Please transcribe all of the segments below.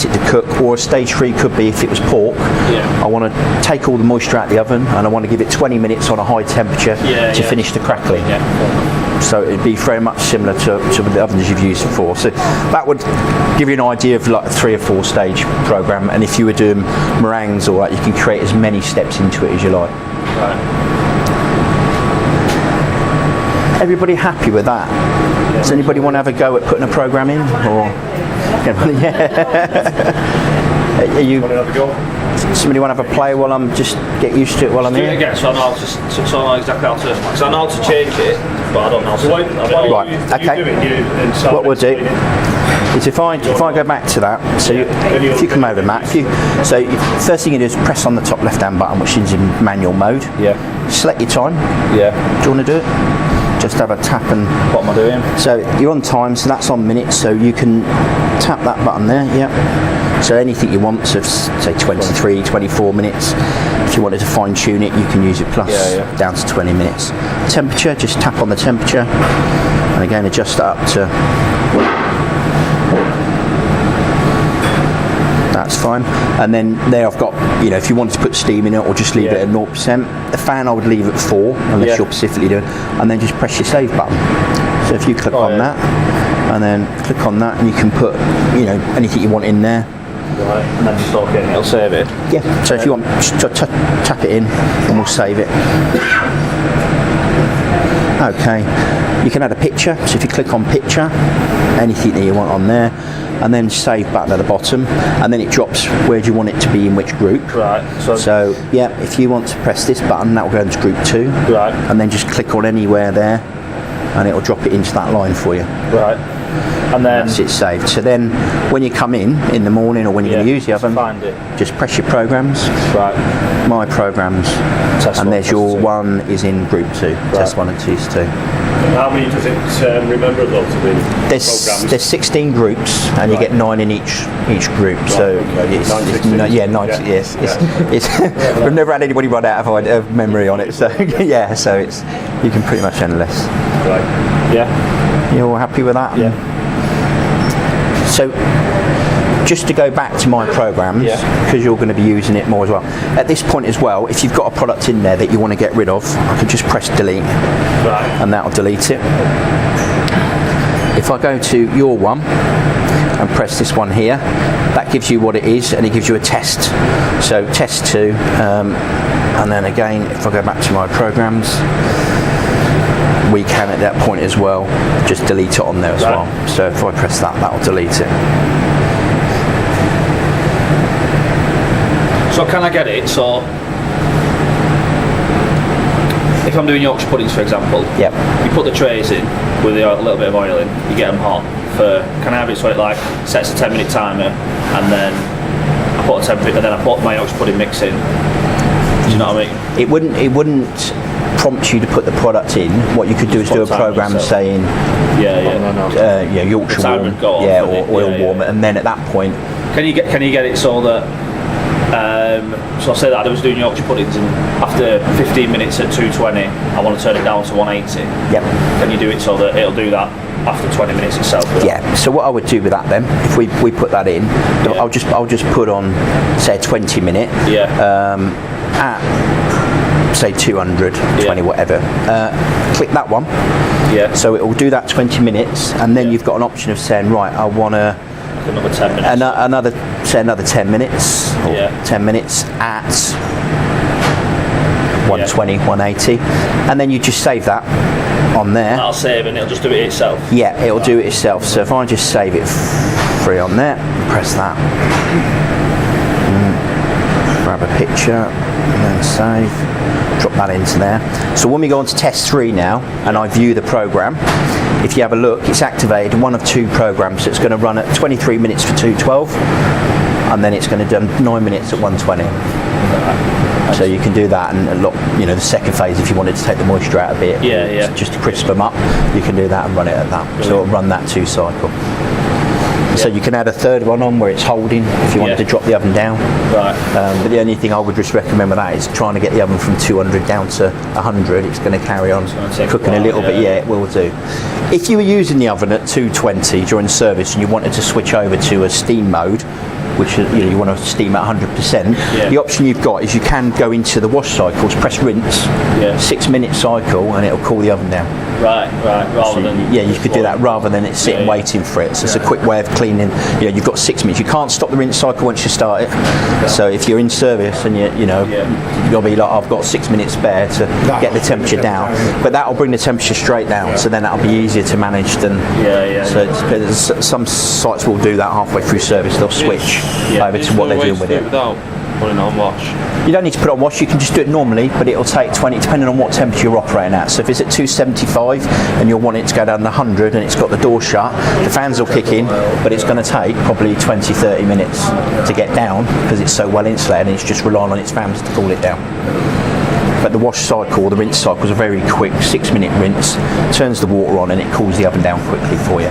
it to cook, or a stage 3 could be if it was pork. Yeah. I want to take all the moisture out of the oven and I want to give it 20 minutes on a high temperature to finish the crackling. Yeah. So it'd be very much similar to the ovens you've used before. So that would give you an idea of like a 3 or 4 stage program, and if you were doing meringues or that, you can create as many steps into it as you like. Right. Everybody happy with that? Yeah. Does anybody want to have a go at putting a program in? Or are you? Want to have a go? Somebody want to have a play while I'm just get used to it while I'm Do here? it again, so I know exactly how to. Because I know how to change it, but I don't know how to. Right. Okay. What we'll do is if I go back to that, so if you come over, Matt, first thing you do is press on the top left-hand button, which is in manual mode. Yeah. Select your time. Yeah. Do you want to do it? Just have a tap and... What am I doing? So you're on time, so that's on minutes, so you can tap that button there, yeah. So anything you want, so say 23, 24 minutes. If you wanted to fine tune it, you can use it plus down to 20 minutes. Temperature, just tap on the temperature, and again adjust that up to... That's fine. And then there I've got, if you wanted to put steam in it or just leave it at 0%. The fan I would leave at 4, unless you're specifically doing, and then just press your save button. So if you click on that, and then click on that, and you can put, anything you want in there. Right, and then just OK, and it'll save it. Yeah, so if you want, just tap it in, and we'll save it. Okay, you can add a picture, so if you click on picture, anything that you want on there, and then save button at the bottom, and then it drops where do you want it to be in which group. Right. So yeah, if you want to press this button, that will go into group 2. Right. And then just click on anywhere there, and it will drop it into that line for you. Right. And then that's it saved. So then when you come in the morning or when you're going to use the oven, find it. Just press your programs. Right. My programs. Test and one, there's your two. 1 is in group 2. Right. Test 1 and 2 is 2. How many does it remember though to be programs? There's 16 groups, and you get 9 in each group. Right, so it's 90. Yes. We've never had anybody run out of memory on it. So yeah, so it's you can pretty much endless. Right. Yeah. You're all happy with that? Yeah. So just to go back to my programs, because you're going to be using it more as well. At this point as well, if you've got a product in there that you want to get rid of, I can just press delete, and that'll delete it. If I go to your one and press this one here, that gives you what it is, and it gives you a test. So test 2, and then again, if I go back to my programs, we can at that point as well just delete it on there as well. So if I press that, that'll delete it. So can I get it? So if I'm doing Yorkshire puddings, for example, you put the trays in with a little bit of oil in, you get them hot. Can I have it so it like sets a 10-minute timer, and then I put a temperature, and then I put my Yorkshire pudding mix in. Do you know what I mean? It wouldn't prompt you to put the product in. What you could do is do a program saying Yorkshire warm, or oil warm, and then at that point, can you get it so that so I'll say that I was doing Yorkshire puddings, and after 15 minutes at 220 I want to turn it down to 180. Can you do it so that it'll do that after 20 minutes itself? So what I would do with that then, if we put that in, I'll just put on say a 20 minute at say 220 whatever, click that one, so it will do that 20 minutes, and then you've got an option of saying, right, I want to another 10 minutes. Another 10 minutes, or 10 minutes at 120, 180, and then you just save that on there. And I'll save and it'll just do it itself. Yeah, it'll do it itself. So if I just save it free on there, press that, grab a picture, and then save, drop that into there. So when we go on to test 3 now, and I view the program, if you have a look, it's activated one of 2 programs. So it's going to run at 23 minutes for 212, and then it's going to do 9 minutes at 120. So you can do that, and the second phase, if you wanted to take the moisture out a bit, just to crisp them up, you can do that and run it at that. So it'll run that 2 cycle. So you can add a third one on where it's holding if you wanted to drop the oven down. But the only thing I would just recommend with that is trying to get the oven from 200 down to 100. It's going to carry on cooking a little bit. It will do. If you were using the oven at 220 during service and you wanted to switch over to a steam mode, which is, you want to steam at 100%. The option you've got is you can go into the wash cycles, press rinse, 6 minute cycle, and it'll cool the oven down. Right. Rather than you could do that rather than it sitting waiting for it. So it's a quick way of cleaning. You've got 6 minutes. You can't stop the rinse cycle once you start it. So if you're in service and you'll be like, I've got 6 minutes spare to get the temperature down, but that'll bring the temperature straight down. So then that'll be easier to manage than. So some sites will do that halfway through service. They'll switch over to what they're doing with it. Putting it on wash. You don't need to put it on wash, you can just do it normally, but it'll take 20, depending on what temperature you're operating at. So if it's at 275 and you'll want it to go down to 100 and it's got the door shut, the fans will kick in, but it's going to take probably 20-30 minutes to get down because it's so well insulated and it's just relying on its fans to cool it down. But the wash cycle or the rinse cycle is a very quick 6 minute rinse, turns the water on and it cools the oven down quickly for you.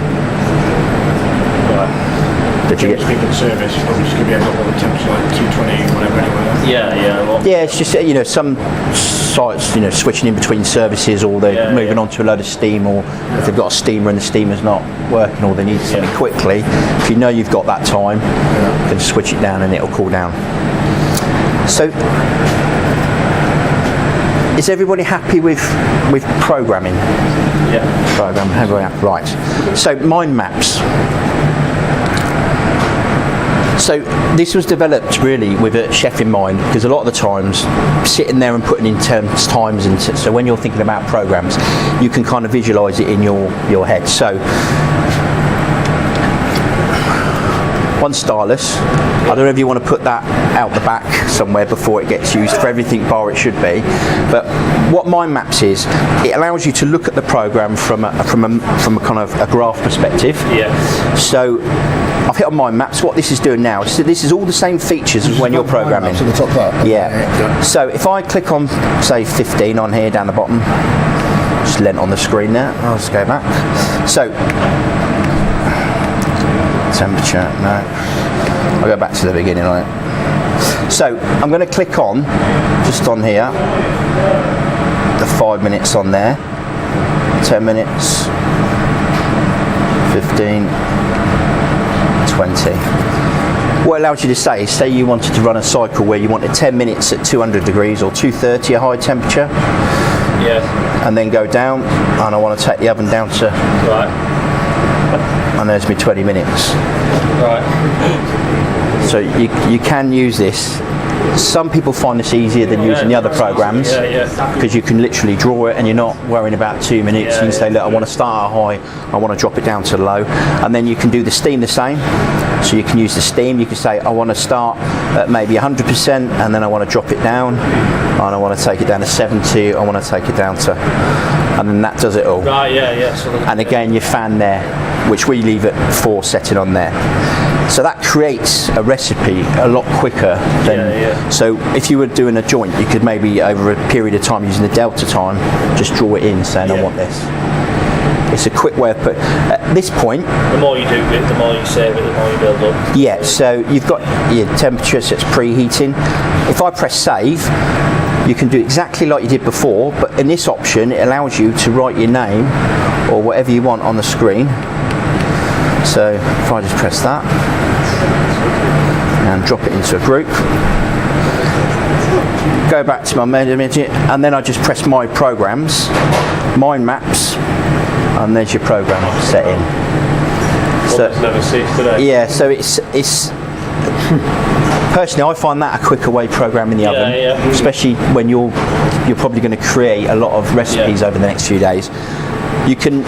Did you get speaking service? Probably just going to be able to hold the temperature like 220, whatever, anyway. It's just some sites switching in between services, or they're moving on to a load of steam, or if they've got a steamer and the steamer's not working, or they need something quickly. If you know you've got that time, you can switch it down and it'll cool down. So, is everybody happy with programming? Yeah. Programming. Right. So mind maps. So this was developed really with a chef in mind, because a lot of the times sitting there and putting in times into, so when you're thinking about programs you can kind of visualize it in your head. So one stylus, I don't know if you want to put that out the back somewhere before it gets used for everything bar it should be, but what mind maps is, it allows you to look at the program from a kind of a graph perspective. So I've hit on mind maps. What this is doing now, so this is all the same features as when you're programming. At the top there. So if I click on, say, 15 on here down the bottom, just lent on the screen there. I'll just go back. So temperature, no. I'll go back to the beginning on it. So I'm going to click on, just on here, the 5 minutes on there, 10 minutes, 15, 20. What it allows you to say you wanted to run a cycle where you wanted 10 minutes at 200 degrees or 230 a high temperature, and then go down, and I want to take the oven down to, and there's me 20 minutes. So you can use this. Some people find this easier than using the other programs, because you can literally draw it and you're not worrying about 2 minutes. You can say, look, I want to start at high, I want to drop it down to low, and then you can do the steam the same. So you can use the steam, you can say, I want to start at maybe 100% and then I want to drop it down, and I want to take it down to 70, I want to take it down to, and then that does it all. And again, your fan there, which we leave at 4 setting on there. So that creates a recipe a lot quicker than, so if you were doing a joint, you could maybe over a period of time using the delta time, just draw it in saying I want this. It's a quick way of putting, at this point, the more you do it, the more you save it, the more you build up. Yeah, so you've got your temperature, so it's preheating. If I press save, you can do exactly like you did before, but in this option it allows you to write your name or whatever you want on the screen. So if I just press that and drop it into a group, go back to my media, and then I just press my programs, mind maps, and there's your program setting. So never cease today. Yeah, so it's personally I find that a quicker way programming the oven, especially when you're probably going to create a lot of recipes over the next few days. You can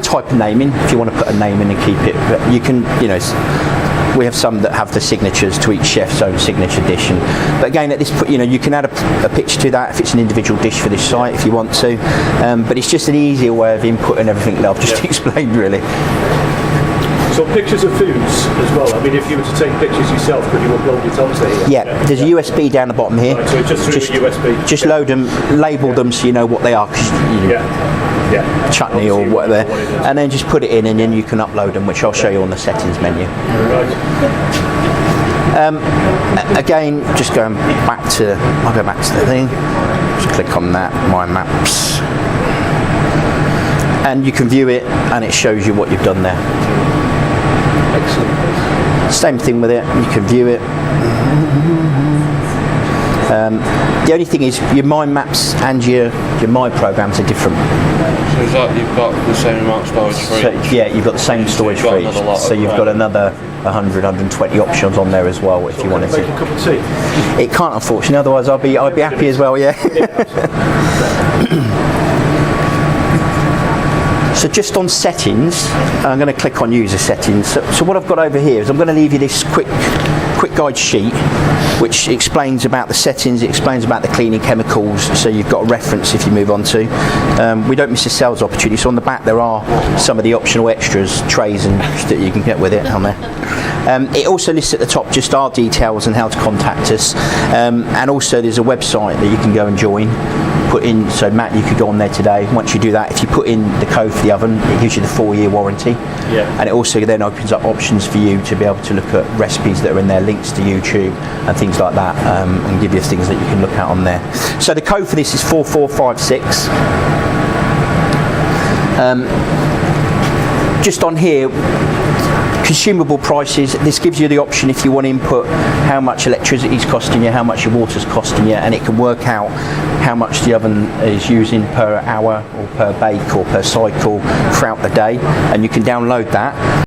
type a name in if you want to put a name in and keep it, but you can, we have some that have the signatures to each chef's own signature dish, but again at this point, you can add a picture to that if it's an individual dish for this site if you want to, but it's just an easier way of inputting everything that I've just explained really. So pictures of foods as well. I mean, if you were to take pictures yourself, could you upload it onto here? Yeah, there's a USB down the bottom here. Right, so just through a USB. Just load them, label them so you know what they are. Chutney or whatever, and then just put it in, and then you can upload them, which I'll show you on the settings menu. Again, just going back to, I'll go back to the thing. Just click on that, my maps, and you can view it, and it shows you what you've done there. Excellent. Same thing with it, you can view it. The only thing is your mind maps and your My programs are different. So is that you've got the same amount of storage for So, each? yeah, you've got the same storage for each. So you've got another 100, 120 options on there as well if you wanted Make a to. cup of tea. It can't, unfortunately, otherwise I'd be happy as well, yeah. So just on settings, I'm going to click on user settings. So what I've got over here is I'm going to leave you this quick guide sheet which explains about the settings, it explains about the cleaning chemicals, so you've got a reference if you move on to. We don't miss a sales opportunity, so on the back there are some of the optional extras, trays and that you can get with it on there. It also lists at the top just our details and how to contact us, and also there's a website that you can go and join. Put in, so Matt, you could go on there today. Once you do that, if you put in the code for the oven, it gives you the 4-year warranty. Yeah. And it also then opens up options for you to be able to look at recipes that are in there, links to YouTube and things like that, and give you things that you can look at on there. So the code for this is 4456. Just on here, consumable prices, this gives you the option if you want to input how much electricity is costing you, how much your water's costing you, and it can work out how much the oven is using per hour or per bake or per cycle throughout the day, and you can download that.